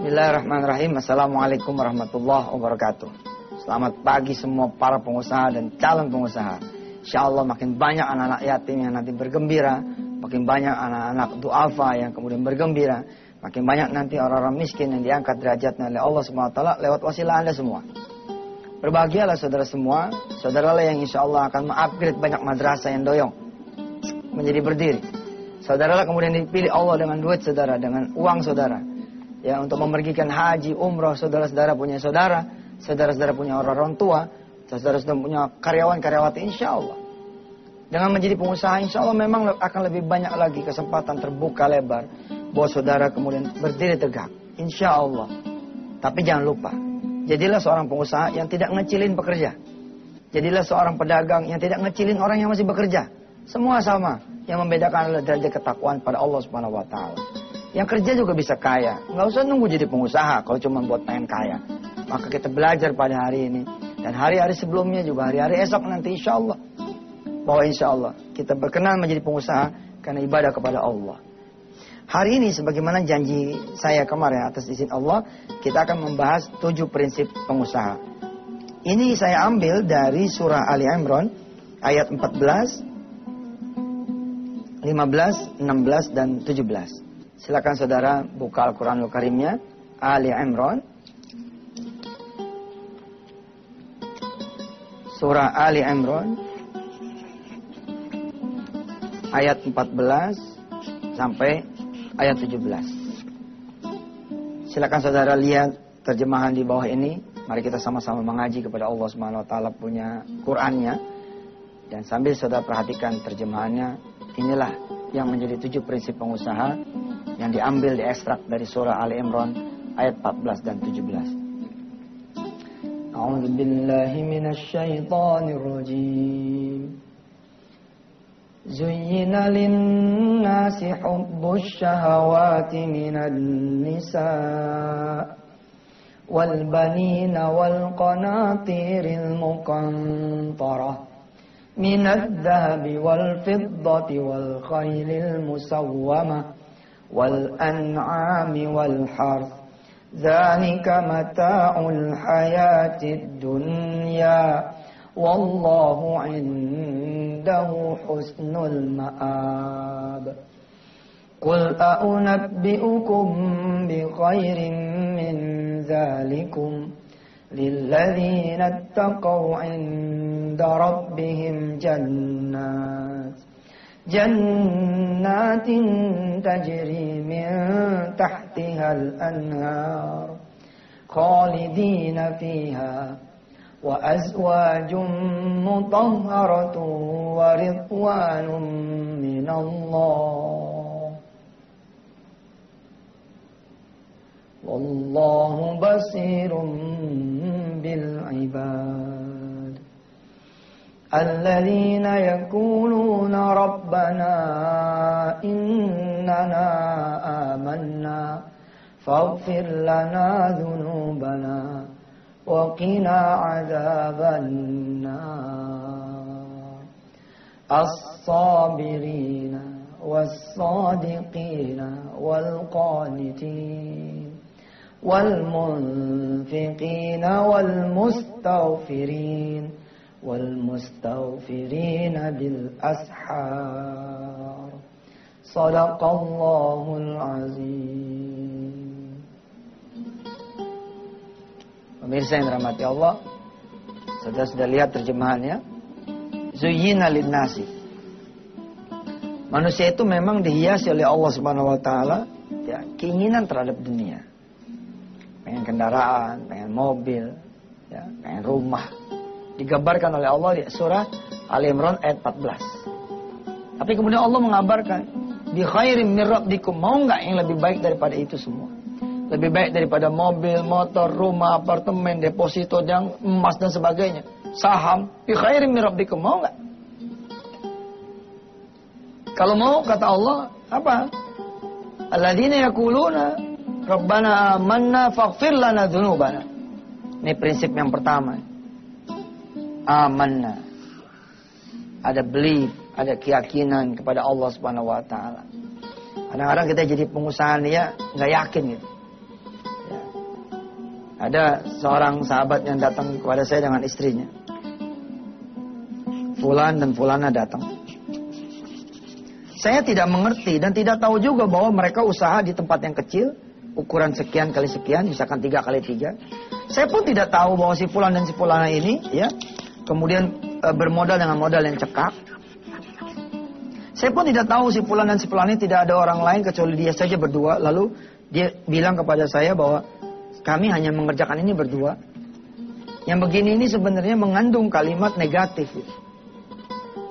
Bismillahirrahmanirrahim. Assalamualaikum warahmatullahi wabarakatuh. Selamat pagi semua para pengusaha dan calon pengusaha. Insyaallah makin banyak anak-anak yatim yang nanti bergembira, makin banyak anak-anak du'afa yang kemudian bergembira, makin banyak nanti orang-orang miskin yang diangkat derajatnya oleh Allah SWT lewat wasilah Anda semua. Berbahagialah saudara semua, saudaralah yang insyaallah akan mengupgrade banyak madrasah yang doyong menjadi berdiri. Saudaralah kemudian dipilih Allah dengan duit saudara, dengan uang saudara. Ya, untuk memergikan haji, umroh, saudara-saudara punya saudara, saudara-saudara punya orang tua, saudara-saudara punya karyawan-karyawati, insya Allah. Dengan menjadi pengusaha, insya Allah memang akan lebih banyak lagi kesempatan terbuka lebar, bahwa saudara kemudian berdiri tegak, insya Allah. Tapi jangan lupa, jadilah seorang pengusaha yang tidak ngecilin pekerja. Jadilah seorang pedagang yang tidak ngecilin orang yang masih bekerja. Semua sama, yang membedakan adalah derajat ketakwaan pada Allah Subhanahu Wa Taala. Yang kerja juga bisa kaya. Nggak usah nunggu jadi pengusaha kalau cuma buat pengen kaya. Maka kita belajar pada hari ini. Dan hari-hari sebelumnya juga hari-hari esok nanti insya Allah. Bahwa insya Allah kita berkenan menjadi pengusaha karena ibadah kepada Allah. Hari ini sebagaimana janji saya kemarin atas izin Allah. Kita akan membahas 7 prinsip pengusaha. Ini saya ambil dari surah Ali Imran ayat 14, 15, 16, dan 17. Silakan saudara buka Al-Quranul Karimnya, Ali Imran. Surah Ali Imran, ayat 14 sampai ayat 17. Silakan saudara lihat terjemahan di bawah ini. Mari kita sama-sama mengaji kepada Allah Subhanahu Wa Taala punya Qurannya. Dan sambil saudara perhatikan terjemahannya, inilah yang menjadi 7 prinsip pengusaha yang diambil diekstrak dari surah Ali Imran ayat 14 dan 17. A'udzu billahi minasy syaithanir rajim. Zuyyina lin-nasi hubbus syahawati minan nisa' wal banina wal qanatiril muqantarah minadh dhahabi wal fiddati wal khaylil musawwamah والأنعام والحرث ذلك متاع الحياة الدنيا والله عنده حسن المآب قل أنبئكم بخير من ذلكم للذين اتقوا عند ربهم جنات تجري من تحتها الأنهار خالدين فيها وأزواج مطهرة ورضوان من الله والله بصير بالعباد الذين يقولون ربنا إننا آمنا فاغفر لنا ذنوبنا وقنا عذاب النار الصابرين والصادقين والقانتين والمنفقين والمستغفرين بالأسحار صدق الله العظيم. Pemirsa yang dirahmati Allah, saudara sudah lihat terjemahannya. Zuyyina lin-nasi. Manusia itu memang dihiasi oleh Allah Subhanahu Wa Taala, ya, keinginan terhadap dunia. Pengen kendaraan, pengen mobil, ya, pengen rumah. Digambarkan oleh Allah di surah Ali Imran ayat 14. Tapi kemudian Allah mengabarkan, bi khairim min rabbikum, mau enggak yang lebih baik daripada itu semua? Lebih baik daripada mobil, motor, rumah, apartemen, deposito, yang emas dan sebagainya, saham, bi khairim min rabbikum, mau enggak? Kalau mau, kata Allah, apa? Alladzina yaquluna rabbana amanna faghfir lana dzunubana. Ini prinsip yang pertama. Amanna. Ada belief, ada keyakinan kepada Allah Subhanahu Wa Taala. Kadang-kadang kita jadi pengusaha ya nggak yakin gitu. Ya, Ada seorang sahabat yang datang kepada saya dengan istrinya. Fulan dan Fulana datang. Saya tidak mengerti dan tidak tahu juga bahwa mereka usaha di tempat yang kecil, ukuran sekian kali sekian, misalkan 3 kali 3. Saya pun tidak tahu bahwa si Fulan dan si Fulana ini, ya, kemudian bermodal dengan modal yang cekak. Saya pun tidak tahu si Fulan dan si Fulana ini tidak ada orang lain kecuali dia saja berdua. Lalu dia bilang kepada saya bahwa kami hanya mengerjakan ini berdua. Yang begini ini sebenarnya mengandung kalimat negatif.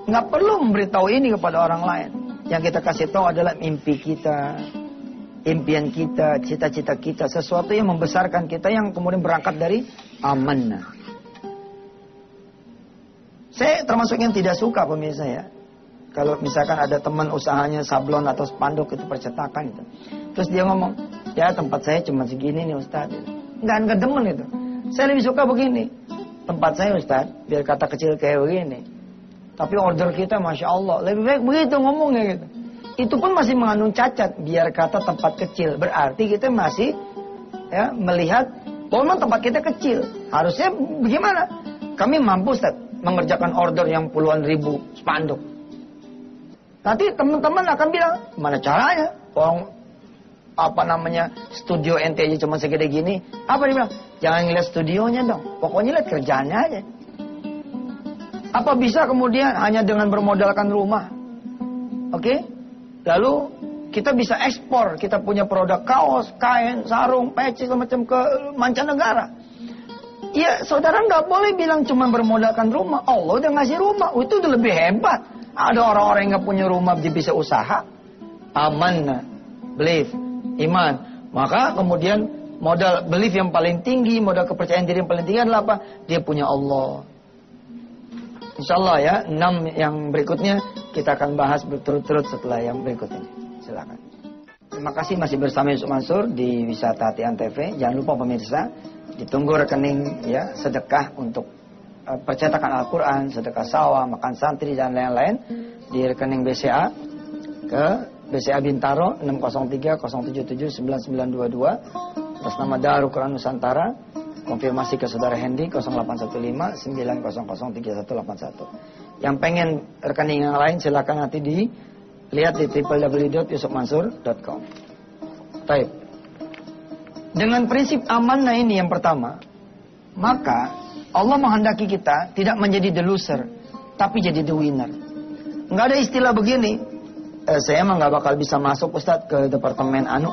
Nggak perlu memberitahu ini kepada orang lain. Yang kita kasih tahu adalah mimpi kita, impian kita, cita-cita kita. Sesuatu yang membesarkan kita yang kemudian berangkat dari amanah. Saya termasuk yang tidak suka pemirsa ya. Kalau misalkan ada teman usahanya sablon atau spanduk itu percetakan itu. Terus dia ngomong, ya tempat saya cuma segini nih Ustaz. Nggak demen itu. Saya lebih suka begini. Tempat saya Ustaz, biar kata kecil kayak begini. Tapi order kita Masya Allah. Lebih baik begitu ngomongnya gitu. Itu pun masih mengandung cacat. Biar kata tempat kecil. Berarti kita masih ya, melihat bahwa tempat kita kecil. Harusnya bagaimana? Kami mampu Ustaz mengerjakan order yang puluhan ribu spanduk. Nanti teman-teman akan bilang, mana caranya? Orang studio ente aja cuma segede gini. Apa dia bilang? Jangan ngeliat studionya dong. Pokoknya lihat kerjaannya aja. Apa bisa kemudian hanya dengan bermodalkan rumah? Oke? Lalu kita bisa ekspor. Kita punya produk kaos, kain, sarung, peci, semacam ke mancanegara. Ya, saudara nggak boleh bilang cuma bermodalkan rumah. Allah udah ngasih rumah. Itu udah lebih hebat. Ada orang-orang yang nggak punya rumah, dia bisa usaha. Amanah, belief, iman. Maka kemudian modal belief yang paling tinggi, modal kepercayaan diri yang paling tinggi adalah apa? Dia punya Allah. InsyaAllah ya, 6 yang berikutnya kita akan bahas berturut-turut setelah yang berikut ini. Silakan. Terima kasih masih bersama Yusuf Mansur di Wisata Hati Antv. Jangan lupa pemirsa, ditunggu rekening ya sedekah untuk percetakan Al-Quran, sedekah sawah, makan santri dan lain-lain di rekening BCA ke BCA Bintaro 603-077-9922 atas nama Darul Quran Nusantara. Konfirmasi ke saudara Hendy 0815-900-3181. Yang pengen rekening yang lain silakan nanti dilihat di www.yusufmansur.com. Baik. Dengan prinsip amanah ini yang pertama, maka Allah menghendaki kita tidak menjadi the loser, tapi jadi the winner. Nggak ada istilah begini, saya emang nggak bakal bisa masuk Ustadz ke departemen anu,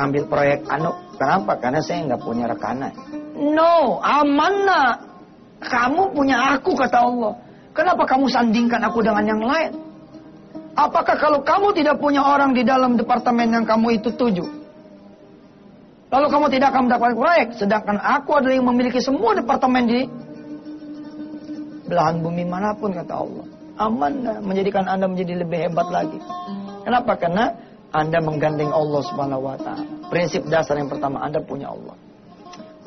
ngambil proyek anu. Kenapa? Karena saya nggak punya rekanan. No, amanah. Kamu punya aku kata Allah. Kenapa kamu sandingkan aku dengan yang lain? Apakah kalau kamu tidak punya orang di dalam departemen yang kamu itu tuju, lalu kamu tidak akan mendapatkan proyek, sedangkan aku adalah yang memiliki semua departemen di belahan bumi manapun kata Allah. Amanah menjadikan Anda menjadi lebih hebat lagi. Kenapa? Karena Anda menggandeng Allah Subhanahu wa taala. Prinsip dasar yang pertama, Anda punya Allah.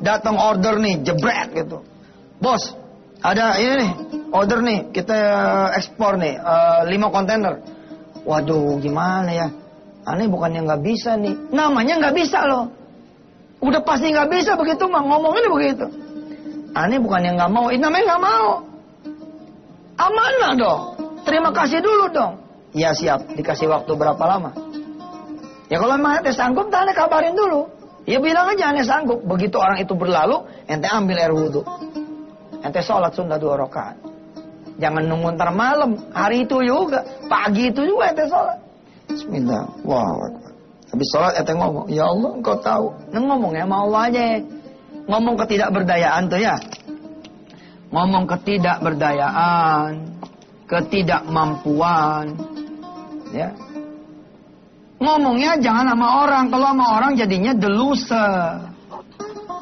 Datang order nih, jebret gitu. Bos, ada ini nih, order nih, kita ekspor nih 5 kontainer. Waduh, gimana ya? Aneh bukannya nggak bisa nih. Namanya nggak bisa loh. Udah pasti nggak bisa begitu mah, ngomongnya begitu. Aneh bukannya nggak mau, ini namanya nggak mau. Amanah dong. Terima kasih dulu dong. Ya siap, dikasih waktu berapa lama? Ya kalau emang ente sanggup, ente kabarin dulu. Ya bilang aja ente sanggup. Begitu orang itu berlalu, ente ambil air wudhu. Ente sholat sunnah 2 rakaat. Jangan nunggu ntar malam, hari itu juga, pagi itu juga ente sholat. Bismillah, wow. Habis sholat ente ngomong, ya Allah engkau tahu. Nah, ngomongnya sama Allah aja. Ngomong ketidakberdayaan tuh ya. Ngomong ketidakberdayaan, ketidakmampuan. Ya. Ngomongnya jangan sama orang. Kalau sama orang jadinya the loser.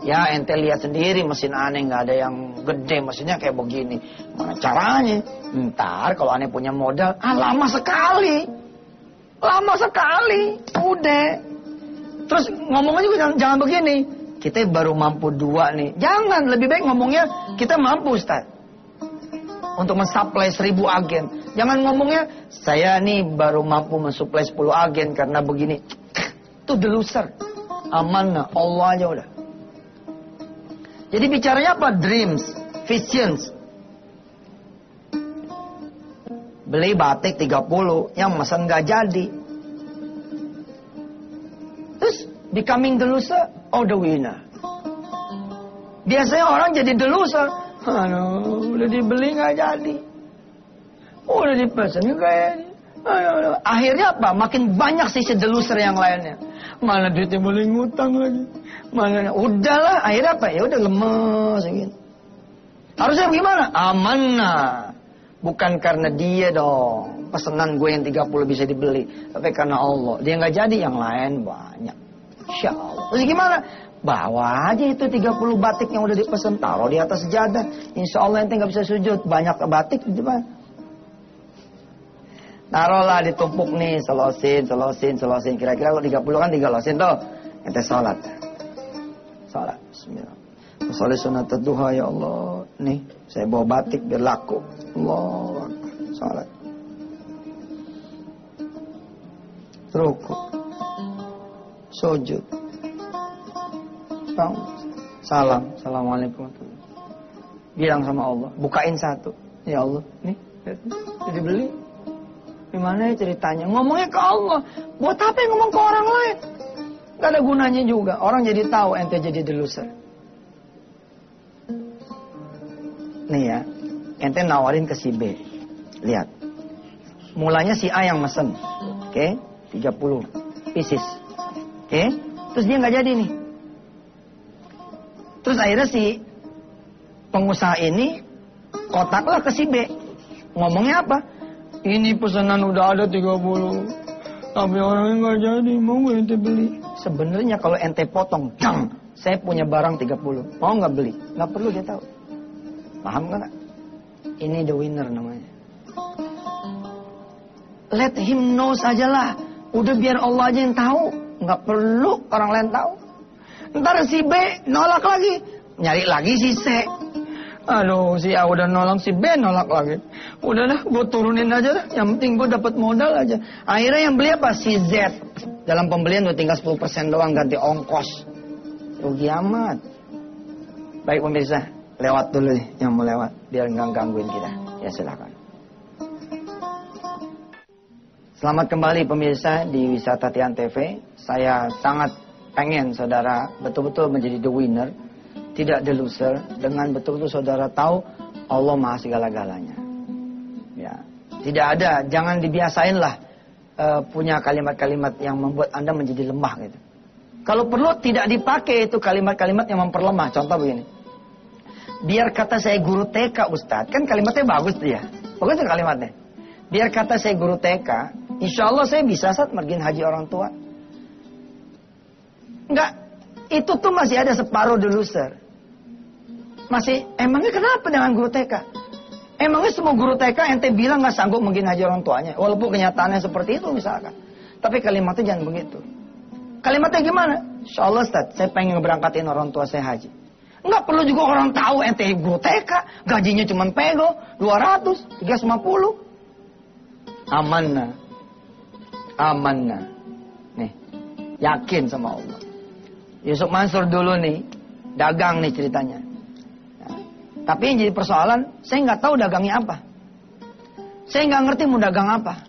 Ya ente lihat sendiri mesin aneh nggak ada yang gede, mesinnya kayak begini. Mana caranya? Ntar kalau aneh punya modal, lama sekali. Lama sekali, udah. Terus ngomongnya juga jangan begini. Kita baru mampu 2 nih. Jangan, lebih baik ngomongnya kita mampu Ustaz. Untuk mensuplai 1000 agen. Jangan ngomongnya saya nih baru mampu mensuplai 10 agen karena begini. Itu the loser. Amanah, Allah aja udah. Jadi bicaranya apa? Dreams, visions. Beli batik 30, yang mesen gak jadi. Terus becoming the loser or the winner. Biasanya orang jadi the loser. Aduh, udah dibeli gak jadi. Udah dipesen kayaknya. Akhirnya apa? Makin banyak sisi the loser yang lainnya. Mana duitnya boleh ngutang lagi. Mana udahlah, akhirnya apa? Ya udah lemes gitu. Harusnya gimana? Amanah. Bukan karena dia dong. Pesanan gue yang 30 bisa dibeli. Tapi karena Allah. Dia nggak jadi, yang lain banyak. Insya Allah. Terus gimana? Bawa aja itu 30 batik yang udah dipesan. Taruh di atas sejadah. Insya Allah ente nggak bisa sujud. Banyak batik di depan. Taruhlah ditumpuk nih. Selosin. Kira-kira kalau 30 kan 3 losin tuh. Ente sholat. Bismillah. Sholat sunat duha ya Allah. Nih, saya bawa batik biar laku. Allah, sholat. Rukuk. Sujud. Salam. Assalamualaikum. Bilang sama Allah. Bukain satu. Ya Allah, nih. Jadi beli. Gimana ya ceritanya? Ngomongnya ke Allah. Buat apa yang ngomong ke orang lain? Gak ada gunanya juga. Orang jadi tahu ente jadi the loser. Nih ya, ente nawarin ke si B. Lihat. Mulanya si A yang mesen. Oke, 30 pieces. Oke, terus dia nggak jadi nih. Terus akhirnya si pengusaha ini kotaklah ke si B. Ngomongnya apa? Ini pesanan udah ada 30. Tapi orangnya nggak jadi, mau nggak ente beli? Sebenarnya kalau ente potong, saya punya barang 30. Mau nggak beli? Nggak perlu dia tahu. Paham nggak? Ini the winner namanya. Let him know sajalah. Udah biar Allah aja yang tahu. Nggak perlu orang lain tahu. Ntar si B nolak lagi. Nyari lagi si C. Aduh, si A udah nolak, si B nolak lagi. Udah dah, gue turunin aja dah. Yang penting gue dapat modal aja. Akhirnya yang beli apa? Si Z. Dalam pembelian udah tinggal 10% doang ganti ongkos. Rugi amat. Baik pemirsa. Lewat dulu nih yang mau lewat. Biar nggak gangguin kita. Ya silakan. Selamat kembali pemirsa di Wisata Tian TV. Saya sangat pengen saudara betul-betul menjadi the winner. Tidak the loser. Dengan betul-betul saudara tahu Allah maha segala-galanya. Ya. Tidak ada. Jangan dibiasain lah punya kalimat-kalimat yang membuat Anda menjadi lemah gitu. Kalau perlu tidak dipakai itu kalimat-kalimat yang memperlemah. Contoh begini. Biar kata saya guru TK Ustadz. Kan kalimatnya bagus tuh ya. Bagus tuh kalimatnya. Biar kata saya guru TK. Insya Allah saya bisa saat mergin haji orang tua. Enggak. Itu tuh masih ada separuh the loser. Masih. Emangnya kenapa dengan guru TK? Emangnya semua guru TK ente bilang gak sanggup mergin haji orang tuanya. Walaupun kenyataannya seperti itu misalkan. Tapi kalimatnya jangan begitu. Kalimatnya gimana? Insya Allah Ustadz. Saya pengen ngeberangkatin orang tua saya haji. Nggak perlu juga orang tahu ente guru TK. Gajinya cuma pego. 200, 350. Amanah. Nih. Yakin sama Allah. Yusuf Mansur dulu nih. Dagang nih ceritanya. Nah, tapi yang jadi persoalan. Saya nggak tahu dagangnya apa. Saya nggak ngerti mau dagang apa.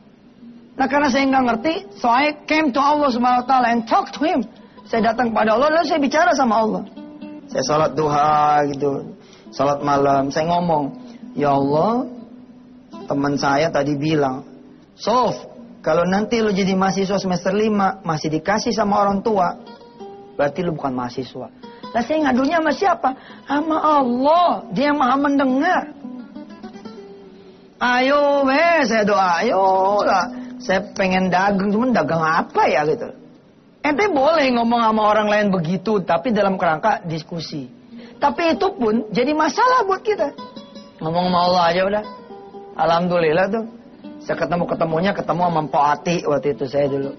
Nah karena saya nggak ngerti. So I came to Allah subhanahu wa ta'ala and talk to him. Saya datang kepada Allah. Lalu saya bicara sama Allah. Saya sholat duha gitu. Sholat malam. Saya ngomong. Ya Allah. Teman saya tadi bilang. Sof. Kalau nanti lu jadi mahasiswa semester 5. Masih dikasih sama orang tua. Berarti lu bukan mahasiswa. Nah saya ngadunya sama siapa? Sama Allah. Dia maha mendengar. Ayo saya doa. Ayo lah. Saya pengen dagang. Cuman dagang apa ya gitu. Ente boleh ngomong sama orang lain begitu, tapi dalam kerangka diskusi. Tapi itu pun jadi masalah buat kita. Ngomong sama Allah aja udah. Alhamdulillah tuh. Saya ketemu sama Mpok Ati waktu itu saya dulu.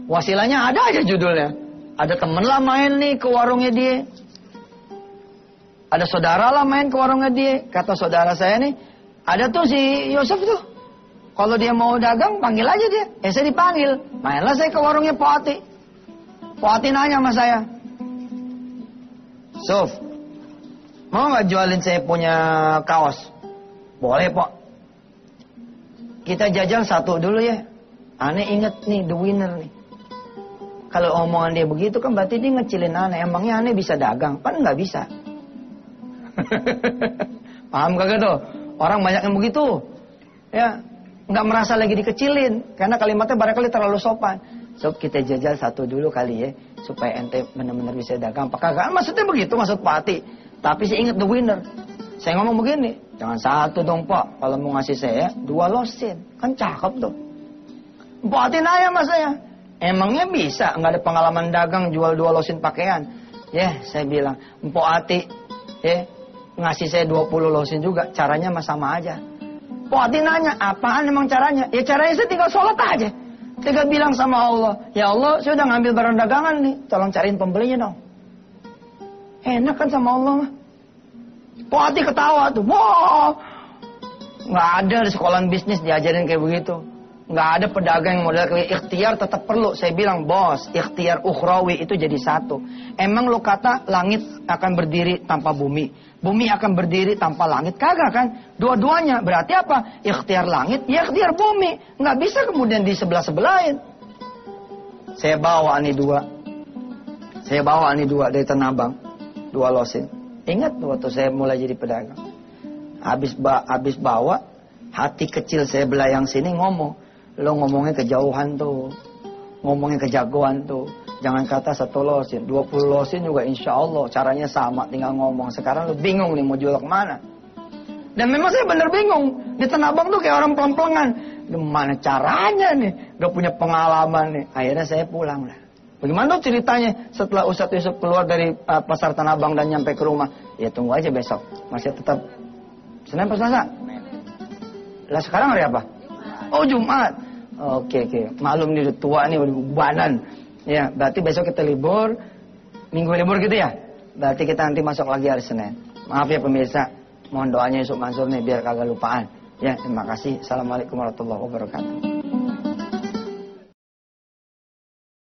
Wasilanya ada aja judulnya. Ada temen lah main nih ke warungnya dia. Ada saudara lah main ke warungnya dia. Kata saudara saya nih, ada tuh si Yusuf tuh. Kalau dia mau dagang, panggil aja dia. Saya dipanggil. Mainlah saya ke warungnya Pak Ati. Pak Ati nanya sama saya. Sof, mau nggak jualin saya punya kaos? Boleh, Pok. Kita jajal satu dulu ya. Aneh inget nih, the winner nih. Kalau omongan dia begitu kan berarti dia ngecilin aneh. Emangnya aneh bisa dagang? Kan nggak bisa. Paham kagak tuh? Orang banyak yang begitu. Ya, nggak merasa lagi dikecilin. Karena kalimatnya barangkali terlalu sopan. So, kita jajal satu dulu kali ya. Supaya ente benar-benar bisa dagang. Apakah kagak? Maksudnya begitu, maksud Pak Ati. Tapi saya ingat the winner. Saya ngomong begini. Jangan satu dong, Pak. Kalau mau ngasih saya 2 losin. Kan cakep tuh. Pak Ati nanya sama saya. Emangnya bisa? Nggak ada pengalaman dagang jual 2 losin pakaian. Ya, saya bilang. Pak Ati, ngasih saya 20 losin juga. Caranya sama aja. Pak Ati nanya, apaan emang caranya? Ya caranya saya tinggal sholat aja. Tinggal bilang sama Allah, ya Allah, saya udah ngambil barang dagangan nih, tolong cariin pembelinya dong. Enak kan sama Allah mah. Pak Ati ketawa tuh, wah, nggak ada di sekolahan bisnis diajarin kayak begitu. Nggak ada pedagang yang model kayak ikhtiar tetap perlu. Saya bilang, bos, ikhtiar ukhrawi itu jadi satu. Emang lo kata langit akan berdiri tanpa bumi, bumi akan berdiri tanpa langit? Kagak kan? Dua-duanya. Berarti apa? Ikhtiar langit, ya ikhtiar bumi. Nggak bisa kemudian di sebelah-sebelahin. Saya bawa nih 2. Saya bawa nih 2 dari Tanah Abang. 2 losin. Ingat waktu saya mulai jadi pedagang. Habis bawa, hati kecil saya belayang sini ngomong. Lo ngomongnya kejauhan tuh. Ngomongnya kejagoan tuh. Jangan kata 1 losin. 20 losin juga insya Allah. Caranya sama, tinggal ngomong. Sekarang lo bingung nih mau jual kemana. Dan memang saya bener bingung. Di Tanah Abang tuh kayak orang peleng-pelengan. Gimana caranya nih? Gak punya pengalaman nih. Akhirnya saya pulang lah. Bagaimana tuh ceritanya setelah Ustadz Yusuf keluar dari pasar Tanah Abang dan nyampe ke rumah? Ya tunggu aja besok. Masih tetap Senin pas Selasa. Lah sekarang hari apa? Oh Jumat. Oke. Maklum nih udah tua nih, udah bebanan. Ya, berarti besok kita libur. Minggu libur gitu ya? Berarti kita nanti masuk lagi hari Senin. Maaf ya pemirsa. Mohon doanya Yusuf Mansur nih biar kagak lupaan. Ya, terima kasih. Assalamualaikum warahmatullahi wabarakatuh.